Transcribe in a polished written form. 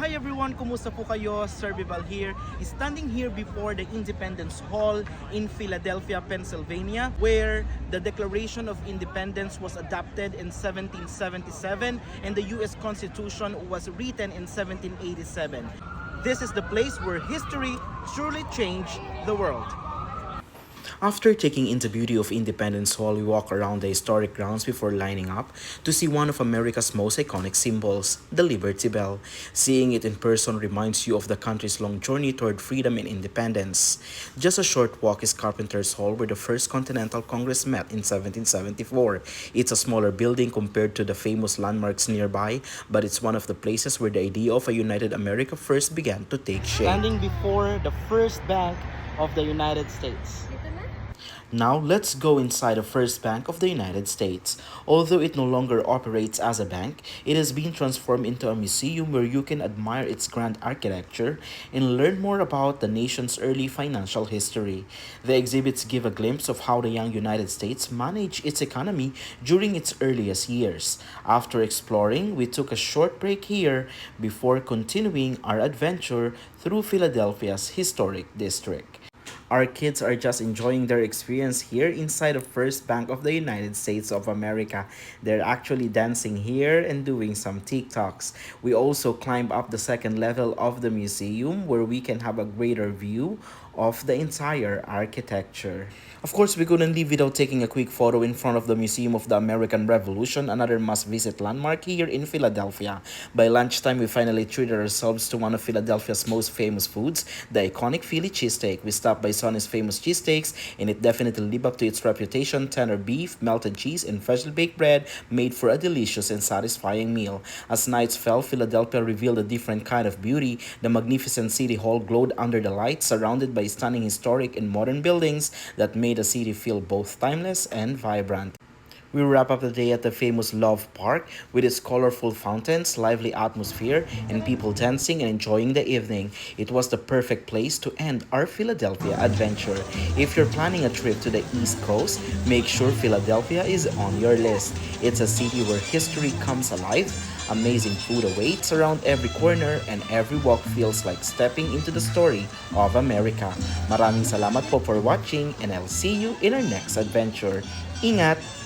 Hi everyone, kumusta po kayo? Sir Bibal here, standing here before the Independence Hall in Philadelphia, Pennsylvania, where the Declaration of Independence was adopted in 1777 and the US Constitution was written in 1787. This is the place where history truly changed the world. After taking in the beauty of Independence Hall, we walk around the historic grounds before lining up to see one of America's most iconic symbols, the Liberty Bell. Seeing it in person reminds you of the country's long journey toward freedom and independence. Just a short walk is Carpenter's Hall, where the First Continental Congress met in 1774. It's a smaller building compared to the famous landmarks nearby, but it's one of the places where the idea of a united America first began to take shape. Standing before the first bank of the United States. Now, let's go inside the First Bank of the United States. Although it no longer operates as a bank, it has been transformed into a museum where you can admire its grand architecture and learn more about the nation's early financial history. The exhibits give a glimpse of how the young United States managed its economy during its earliest years. After exploring, we took a short break here before continuing our adventure through Philadelphia's historic district. Our kids are just enjoying their experience here inside the First Bank of the United States of America. They're actually dancing here and doing some TikToks. We also climb up the second level of the museum where we can have a greater view of the entire architecture. Of course, we couldn't leave without taking a quick photo in front of the Museum of the American Revolution, another must-visit landmark here in Philadelphia. By lunchtime, we finally treated ourselves to one of Philadelphia's most famous foods, the iconic Philly cheesesteak. We stopped by Sonny's famous cheesesteaks, and it definitely lived up to its reputation. Tender beef, melted cheese, and freshly baked bread made for a delicious and satisfying meal. As nights fell, Philadelphia revealed a different kind of beauty. The magnificent city hall glowed under the lights, surrounded by stunning historic and modern buildings that made the city feel both timeless and vibrant. We wrap up the day at the famous Love Park with its colorful fountains, lively atmosphere, and people dancing and enjoying the evening. It was the perfect place to end our Philadelphia adventure. If you're planning a trip to the East Coast, make sure Philadelphia is on your list. It's a city where history comes alive. Amazing food awaits around every corner and every walk feels like stepping into the story of America. Maraming salamat po for watching and I'll see you in our next adventure. Ingat!